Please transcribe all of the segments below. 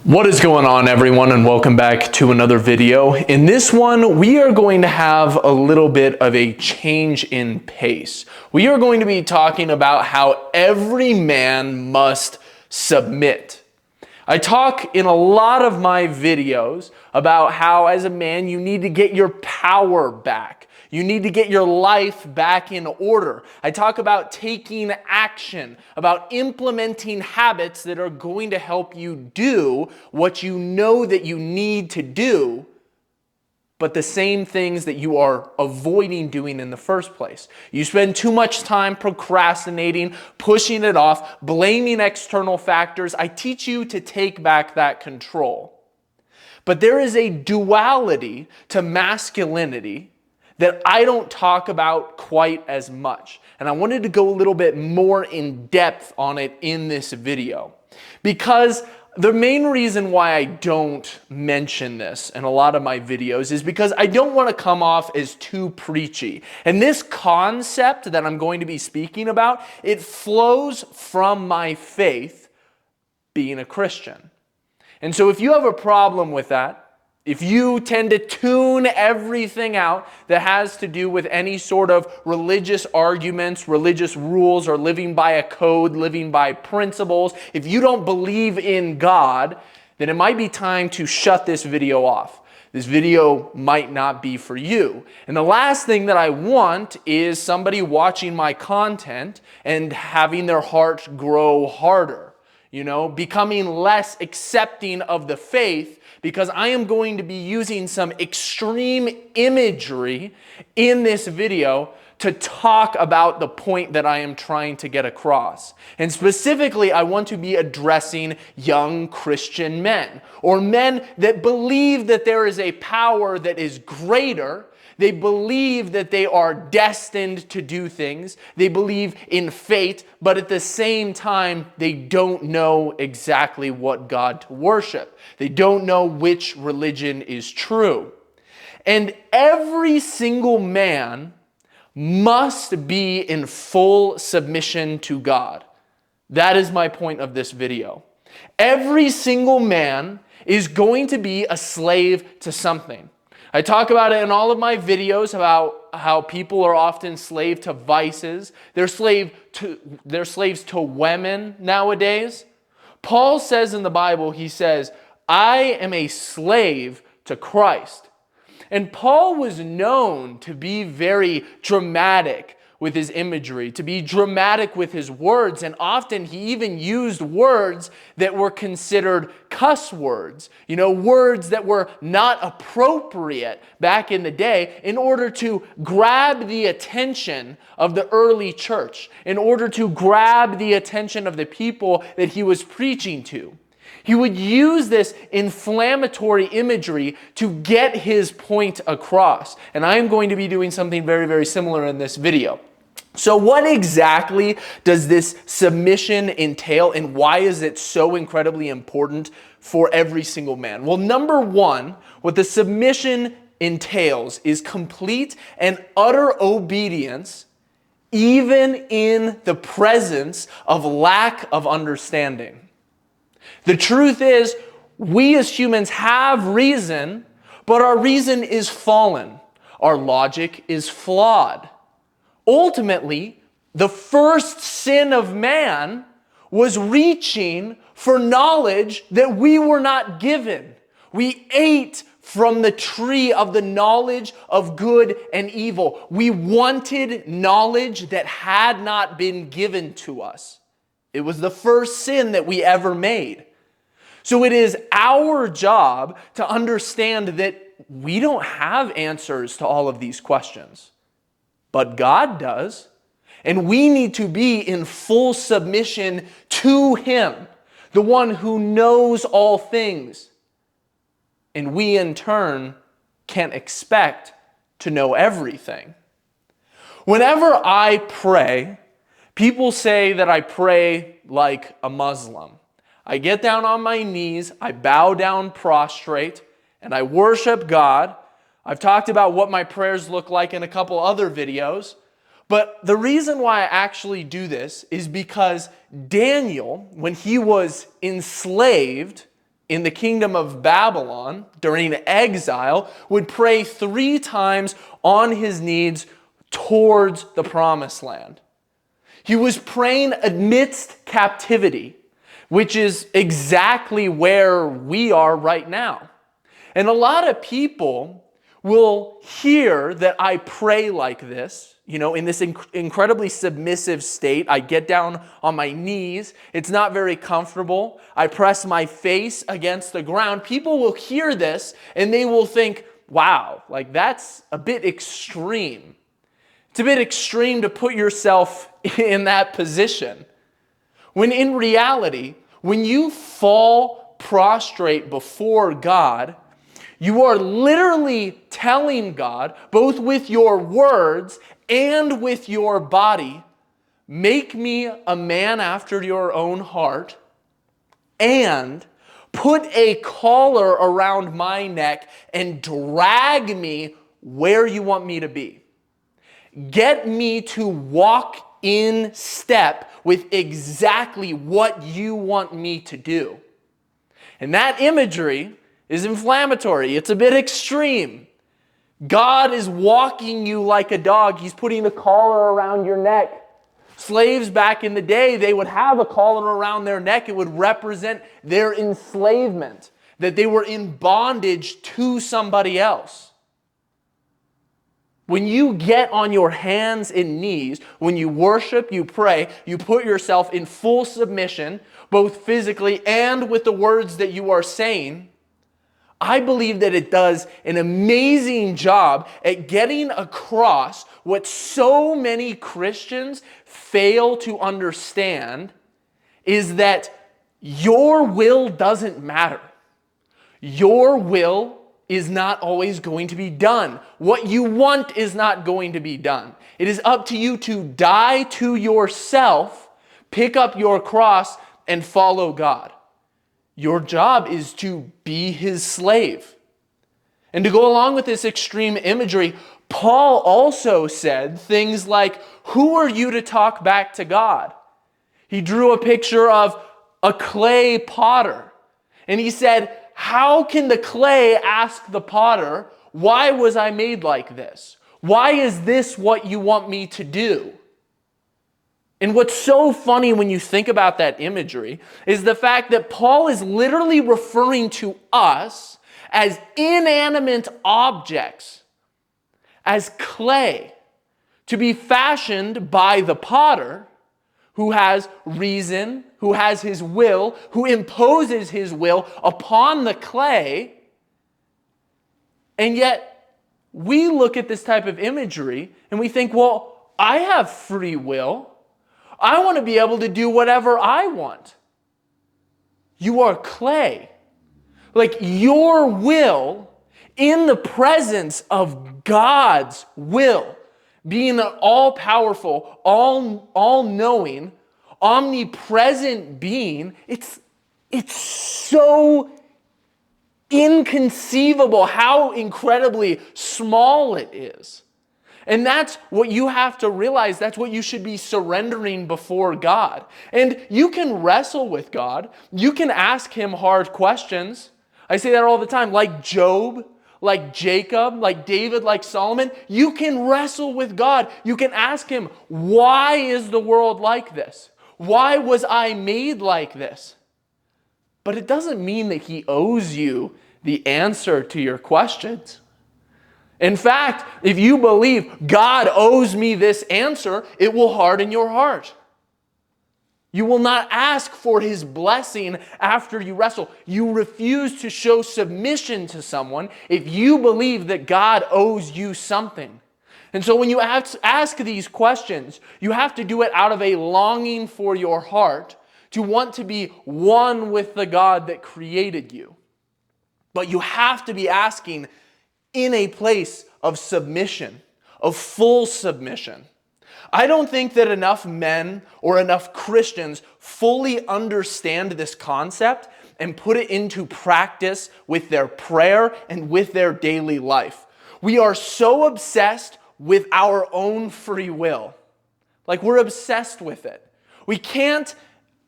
What is going on, everyone, and welcome back to another video. In this one, we are going to have a little bit of a change in pace. We are going to be talking about how every man must submit. I talk in a lot of my videos about how as a man you need to get your power back. You need to get your life back in order. I talk about taking action, about implementing habits that are going to help you do what you know that you need to do, but the same things that you are avoiding doing in the first place. You spend too much time procrastinating, pushing it off, blaming external factors. I teach you to take back that control. But there is a duality to masculinity that I don't talk about quite as much. And I wanted to go a little bit more in depth on it in this video. Because the main reason why I don't mention this in a lot of my videos is because I don't want to come off as too preachy. And this concept that I'm going to be speaking about, it flows from my faith being a Christian. And so if you have a problem with that, if you tend to tune everything out that has to do with any sort of religious arguments, religious rules, or living by a code, living by principles, if you don't believe in God, then it might be time to shut this video off. This video might not be for you. And the last thing that I want is somebody watching my content and having their heart grow harder, becoming less accepting of the faith, because I am going to be using some extreme imagery in this video to talk about the point that I am trying to get across. And specifically, I want to be addressing young Christian men, or men that believe that there is a power that is greater. They believe that they are destined to do things. They believe in fate, but at the same time, they don't know exactly what God to worship. They don't know which religion is true. And every single man must be in full submission to God. That is my point of this video. Every single man is going to be a slave to something. I talk about it in all of my videos about how people are often slave to vices. They're slaves to women nowadays. Paul says in the Bible, he says, I am a slave to Christ. And Paul was known to be very dramatic with his imagery, to be dramatic with his words, and often he even used words that were considered cuss words, words that were not appropriate back in the day, in order to grab the attention of the early church, in order to grab the attention of the people that he was preaching to. He would use this inflammatory imagery to get his point across. And I am going to be doing something very, very similar in this video. So what exactly does this submission entail, and why is it so incredibly important for every single man? Well, number one, what the submission entails is complete and utter obedience, even in the presence of lack of understanding. The truth is, we as humans have reason, but our reason is fallen. Our logic is flawed. Ultimately, the first sin of man was reaching for knowledge that we were not given. We ate from the tree of the knowledge of good and evil. We wanted knowledge that had not been given to us. It was the first sin that we ever made. So it is our job to understand that we don't have answers to all of these questions. But God does. And we need to be in full submission to Him, the one who knows all things. And we in turn can't expect to know everything. Whenever I pray, people say that I pray like a Muslim. I get down on my knees, I bow down prostrate, and I worship God. I've talked about what my prayers look like in a couple other videos. But the reason why I actually do this is because Daniel, when he was enslaved in the kingdom of Babylon during exile would pray 3 times on his knees towards the promised land. He was praying amidst captivity, which is exactly where we are right now. And a lot of people will hear that I pray like this, in this incredibly submissive state. I get down on my knees. It's not very comfortable. I press my face against the ground. People will hear this and they will think, wow, like that's a bit extreme. It's a bit extreme to put yourself in that position. When in reality, when you fall prostrate before God, you are literally telling God, both with your words and with your body, make me a man after your own heart, and put a collar around my neck and drag me where you want me to be. Get me to walk in step with exactly what you want me to do. And that imagery is inflammatory. It's a bit extreme. God is walking you like a dog. He's putting a collar around your neck. Slaves back in the day, they would have a collar around their neck. It would represent their enslavement, that they were in bondage to somebody else. When you get on your hands and knees, when you worship, you pray, you put yourself in full submission, both physically and with the words that you are saying, I believe that it does an amazing job at getting across what so many Christians fail to understand, is that your will doesn't matter. Your will is not always going to be done. What you want is not going to be done. It is up to you to die to yourself, pick up your cross, and follow God. Your job is to be his slave. And to go along with this extreme imagery, Paul also said things like, who are you to talk back to God? He drew a picture of a clay potter. And he said, how can the clay ask the potter, why was I made like this? Why is this what you want me to do? And what's so funny when you think about that imagery is the fact that Paul is literally referring to us as inanimate objects, as clay, to be fashioned by the potter who has reason, who has his will, who imposes his will upon the clay. And yet, we look at this type of imagery and we think, well, I have free will. I want to be able to do whatever I want. You are clay. Like your will in the presence of God's will, being an all-powerful, all-knowing, omnipresent being, it's so inconceivable how incredibly small it is. And that's what you have to realize. That's what you should be surrendering before God. And you can wrestle with God. You can ask him hard questions. I say that all the time. Like Job, like Jacob, like David, like Solomon. You can wrestle with God. You can ask him, why is the world like this? Why was I made like this? But it doesn't mean that he owes you the answer to your questions. In fact, if you believe God owes me this answer, it will harden your heart. You will not ask for his blessing after you wrestle. You refuse to show submission to someone if you believe that God owes you something. And so when you ask these questions, you have to do it out of a longing for your heart to want to be one with the God that created you. But you have to be asking in a place of submission, of full submission. I don't think that enough men or enough Christians fully understand this concept and put it into practice with their prayer and with their daily life. We are so obsessed with our own free will. Like we're obsessed with it. We can't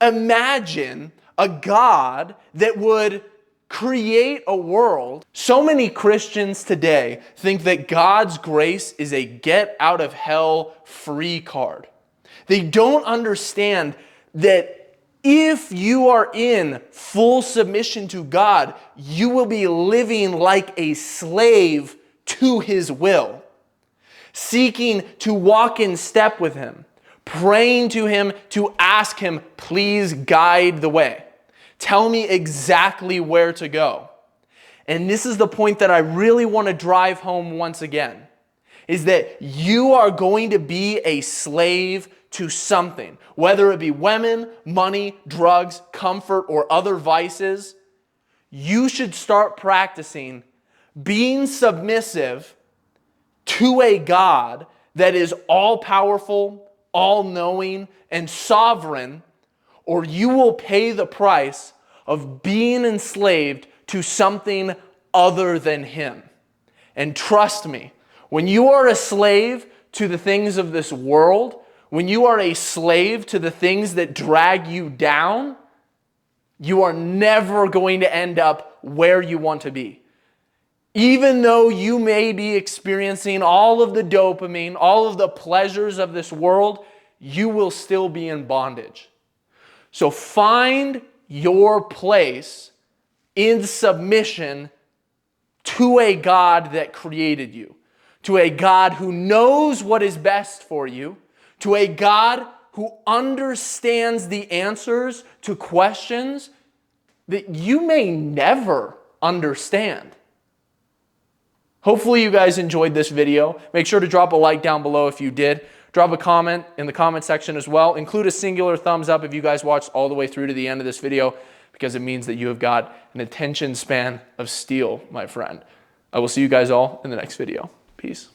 imagine a God that would create a world. So many Christians today think that God's grace is a get out of hell free card. They don't understand that if you are in full submission to God, you will be living like a slave to His will, seeking to walk in step with Him, praying to Him to ask Him, please guide the way. Tell me exactly where to go. And this is the point that I really want to drive home once again, is that you are going to be a slave to something, whether it be women, money, drugs, comfort, or other vices. You should start practicing being submissive to a God that is all-powerful, all-knowing, and sovereign, or you will pay the price of being enslaved to something other than Him. And trust me, when you are a slave to the things of this world, when you are a slave to the things that drag you down, you are never going to end up where you want to be. Even though you may be experiencing all of the dopamine, all of the pleasures of this world, you will still be in bondage. So find your place in submission to a God that created you, to a God who knows what is best for you, to a God who understands the answers to questions that you may never understand. Hopefully you guys enjoyed this video. Make sure to drop a like down below if you did. Drop a comment in the comment section as well. Include a singular thumbs up if you guys watched all the way through to the end of this video, because it means that you have got an attention span of steel, my friend. I will see you guys all in the next video. Peace.